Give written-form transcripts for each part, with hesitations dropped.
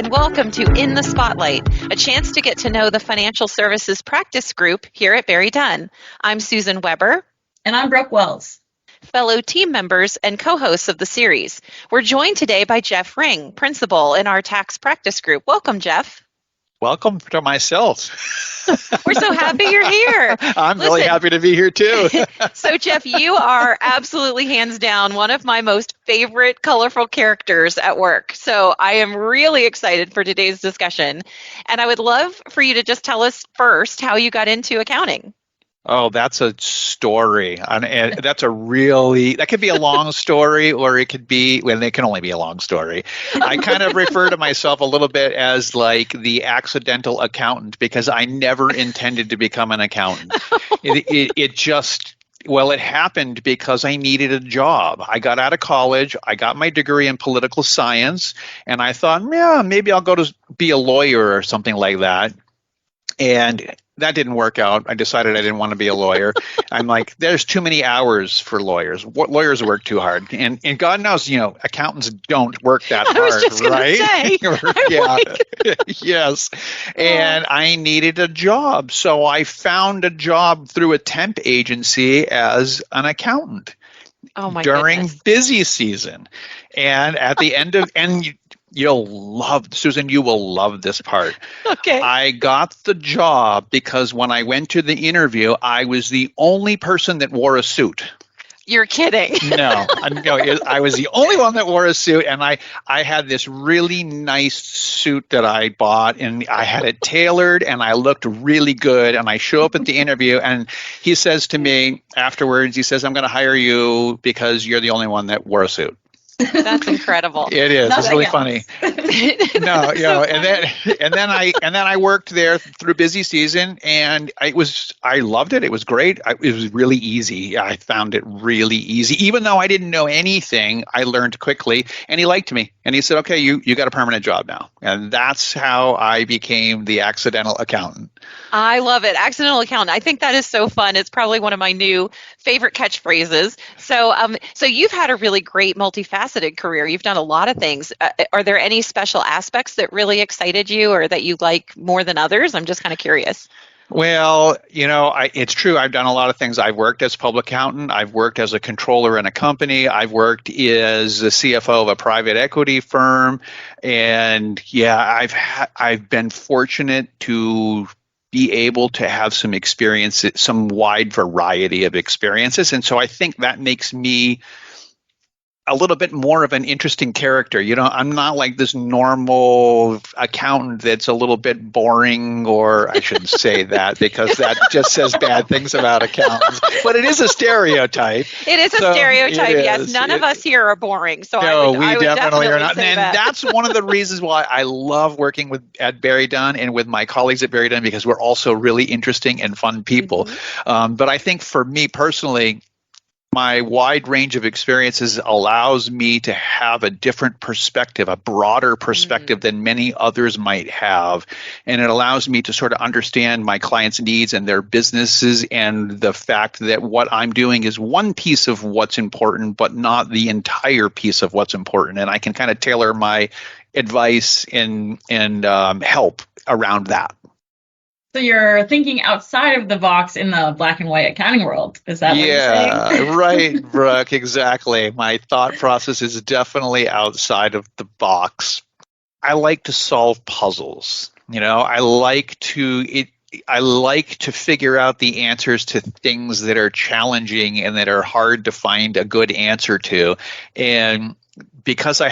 and welcome to In the Spotlight, a chance to get to know the financial services practice group here at BerryDunn. I'm Susan Weber. And I'm Brooke Wells. Fellow team members and co-hosts of the series. We're joined today by Jeff Ring, principal in our tax practice group. Welcome, Jeff. Welcome to myself. We're so happy you're here. I'm really happy to be here too. So Jeff, you are absolutely hands down one of my most favorite colorful characters at work. So I am really excited for today's discussion. And I would love for you to just tell us first how you got into accounting. Oh, that's a story. And that's that could be a long story, or it could be, well, it can only be a long story. I kind of refer to myself a little bit as like the accidental accountant because I never intended to become an accountant. It happened because I needed a job. I got out of college. I got my degree in political science, and I thought, yeah, maybe I'll go to be a lawyer or something like that. And that didn't work out. I decided I didn't want to be a lawyer. I'm like, there's too many hours for lawyers. Lawyers work too hard. And God knows, accountants don't work that hard, I was just right? Say, yeah. Yes. And I needed a job. So I found a job through a temp agency as an accountant during busy season. And at the end of, Susan, you will love this part. Okay. I got the job because when I went to the interview, I was the only person that wore a suit. You're kidding. No, I was the only one that wore a suit, and I had this really nice suit that I bought, and I had it tailored, and I looked really good, and I show up at the interview, and he says to me afterwards, he says, I'm going to hire you because you're the only one that wore a suit. That's incredible. It is. It's really funny. No, and then I worked there through busy season, and I loved it. It was great. It was really easy. I found it really easy. Even though I didn't know anything, I learned quickly, and he liked me. And he said, okay, you got a permanent job now. And that's how I became the accidental accountant. I love it. Accidental accountant. I think that is so fun. It's probably one of my new favorite catchphrases. So you've had a really great multifaceted career. You've done a lot of things. Are there any special aspects that really excited you or that you like more than others? I'm just kind of curious. Well, it's true. I've done a lot of things. I've worked as public accountant. I've worked as a controller in a company. I've worked as the CFO of a private equity firm. And yeah, I've been fortunate to be able to have some experience, some wide variety of experiences. And so I think that makes me a little bit more of an interesting character. I'm not like this normal accountant that's a little bit boring, or I shouldn't say that because that just says bad things about accountants, but it is a stereotype. It is a stereotype, yes. None of us here are boring. So no, we definitely are not. And that's one of the reasons why I love working at BerryDunn and with my colleagues at BerryDunn, because we're also really interesting and fun people. Mm-hmm. But I think for me personally, my wide range of experiences allows me to have a different perspective, a broader perspective than many others might have. And it allows me to sort of understand my clients' needs and their businesses, and the fact that what I'm doing is one piece of what's important, but not the entire piece of what's important. And I can kind of tailor my advice and help around that. So you're thinking outside of the box in the black and white accounting world. Is that what you're saying? Yeah, right, Brooke, exactly. My thought process is definitely outside of the box. I like to solve puzzles. I like to figure out the answers to things that are challenging and that are hard to find a good answer to. And because I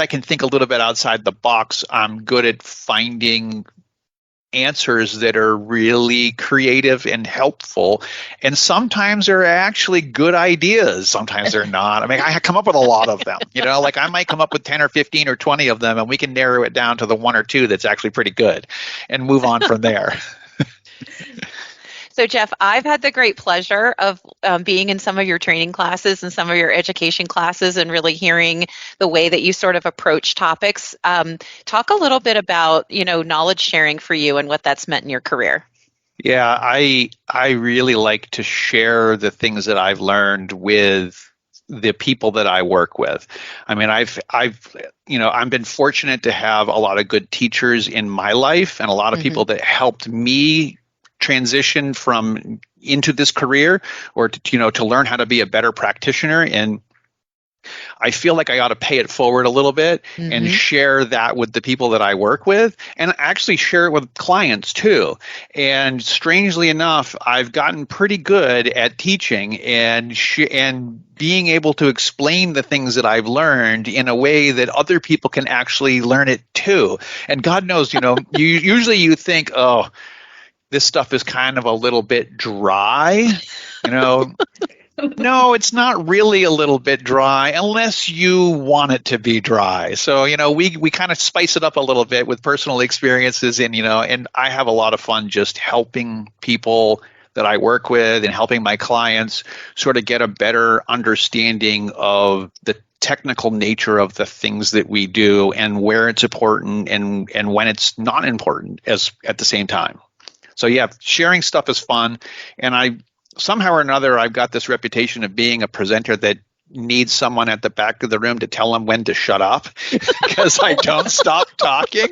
can think a little bit outside the box, I'm good at finding answers that are really creative and helpful, and sometimes they're actually good ideas, sometimes they're not. I mean, I come up with a lot of them, like I might come up with 10 or 15 or 20 of them, and we can narrow it down to the one or two that's actually pretty good and move on from there. So, Jeff, I've had the great pleasure of being in some of your training classes and some of your education classes and really hearing the way that you sort of approach topics. Talk a little bit about, knowledge sharing for you and what that's meant in your career. Yeah, I really like to share the things that I've learned with the people that I work with. I mean, I've been fortunate to have a lot of good teachers in my life and a lot of people that helped me transition from into this career, or to learn how to be a better practitioner. And I feel like I ought to pay it forward a little bit and share that with the people that I work with, and actually share it with clients too. And strangely enough, I've gotten pretty good at teaching and being able to explain the things that I've learned in a way that other people can actually learn it too. And God knows, usually you think, oh, this stuff is kind of a little bit dry, No, it's not really a little bit dry unless you want it to be dry. So, we kind of spice it up a little bit with personal experiences, and I have a lot of fun just helping people that I work with and helping my clients sort of get a better understanding of the technical nature of the things that we do and where it's important and when it's not important at the same time. So yeah, sharing stuff is fun, and somehow or another, I've got this reputation of being a presenter that needs someone at the back of the room to tell them when to shut up because I don't stop talking.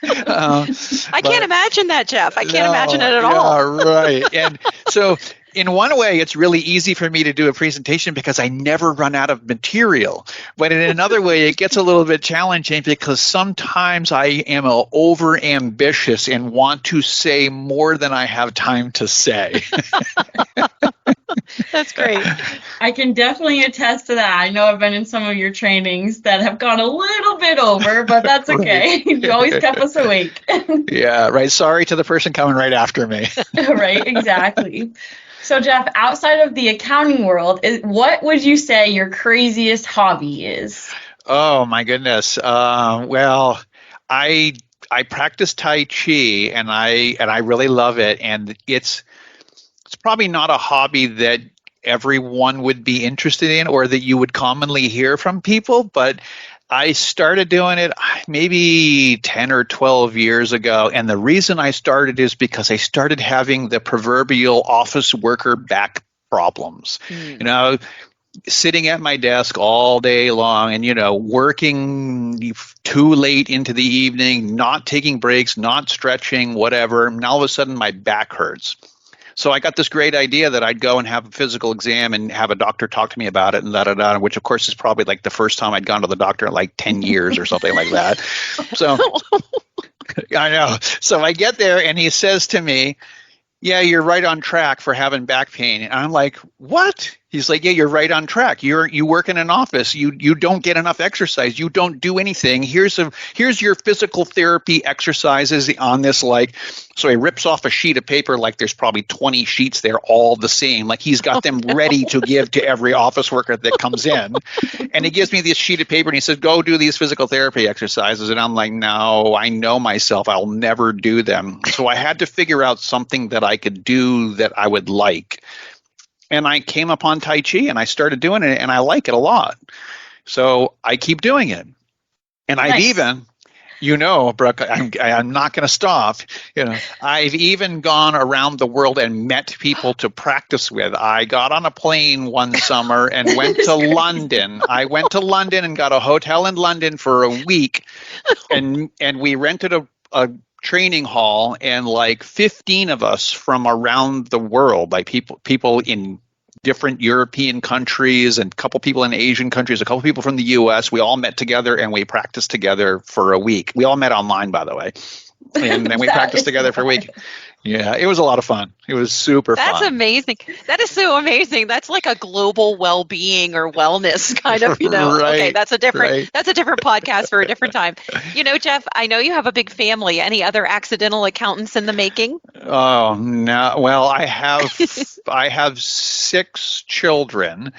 I can't imagine that, Jeff. I can't imagine it at all. Right. And so in one way, it's really easy for me to do a presentation because I never run out of material. But in another way, it gets a little bit challenging because sometimes I am over ambitious and want to say more than I have time to say. That's great. I can definitely attest to that. I know I've been in some of your trainings that have gone a little bit over, but that's okay. You always kept us awake. Yeah, right. Sorry to the person coming right after me. Right, exactly. So, Jeff, outside of the accounting world, what would you say your craziest hobby is? Oh, my goodness. Well, I practice Tai Chi, and I really love it. And it's probably not a hobby that everyone would be interested in or that you would commonly hear from people, but I started doing it maybe 10 or 12 years ago, and the reason I started is because I started having the proverbial office worker back problems. Sitting at my desk all day long and, working too late into the evening, not taking breaks, not stretching, whatever, and all of a sudden my back hurts. So I got this great idea that I'd go and have a physical exam and have a doctor talk to me about it and da-da-da, which of course is probably like the first time I'd gone to the doctor in like 10 years or something like that. So I know. So I get there and he says to me, yeah, you're right on track for having back pain. And I'm like, what? He's like, yeah, you're right on track. You work in an office. You don't get enough exercise. You don't do anything. Here's your physical therapy exercises on this. So he rips off a sheet of paper, like there's probably 20 sheets there, all the same. Like he's got them ready to give to every office worker that comes in. And he gives me this sheet of paper and he says, go do these physical therapy exercises. And I'm like, no, I know myself. I'll never do them. So I had to figure out something that I could do that I would like. And I came upon Tai Chi and I started doing it and I like it a lot. So I keep doing it. And I've even, Brooke, I'm not going to stop. I've even gone around the world and met people to practice with. I got on a plane one summer and went to London. I went to London and got a hotel in London for a week. And we rented a training hall, and like 15 of us from around the world, like people in different European countries and a couple people in Asian countries, a couple people from the US, we all met together and we practiced together for a week. We all met online, by the way. And then we practiced together for a week. Yeah, it was a lot of fun. It was super fun. That's amazing. That is so amazing. That's like a global well-being or wellness kind of, Right, okay, that's a different podcast for a different time. Jeff, I know you have a big family. Any other accidental accountants in the making? Oh, no. Well, I have 6 children.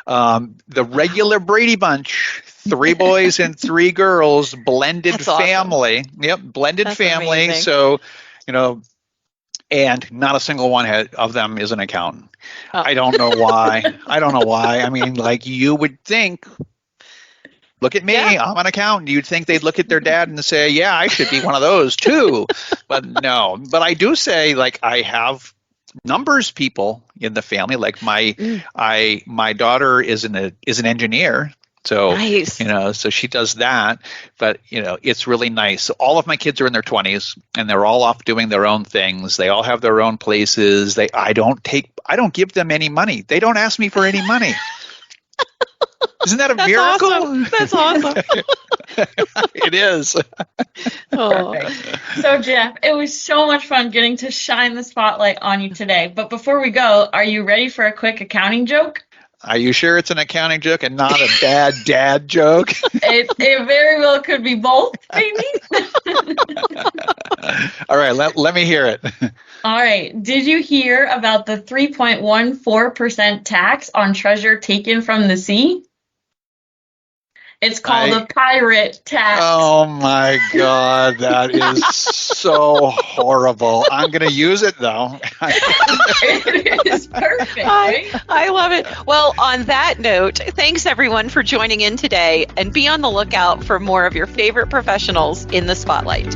The regular Brady Bunch, 3 boys and 3 girls, blended That's awesome. Family. Yep, blended That's family. amazing. So, and not a single one of them is an accountant. Oh. I don't know why. I mean, like you would think, look at me, yeah. I'm an accountant. You'd think they'd look at their dad and say, yeah, I should be one of those too. But no. But I do say, like, I have numbers people in the family. Like my daughter is an engineer. So, Nice. so she does that, but it's really nice. All of my kids are in their 20s and they're all off doing their own things. They all have their own places. I don't give them any money. They don't ask me for any money. Isn't that a miracle? Awesome. That's awesome. It is. Oh. So Jeff, it was so much fun getting to shine the spotlight on you today. But before we go, are you ready for a quick accounting joke? Are you sure it's an accounting joke and not a bad dad joke? It very well could be both, maybe. All right, let me hear it. All right. Did you hear about the 3.14% tax on treasure taken from the sea? It's called a pirate tax. Oh my God, that is so horrible. I'm going to use it though. It is perfect, right? I love it. Well, on that note, thanks everyone for joining in today, and be on the lookout for more of your favorite professionals in the spotlight.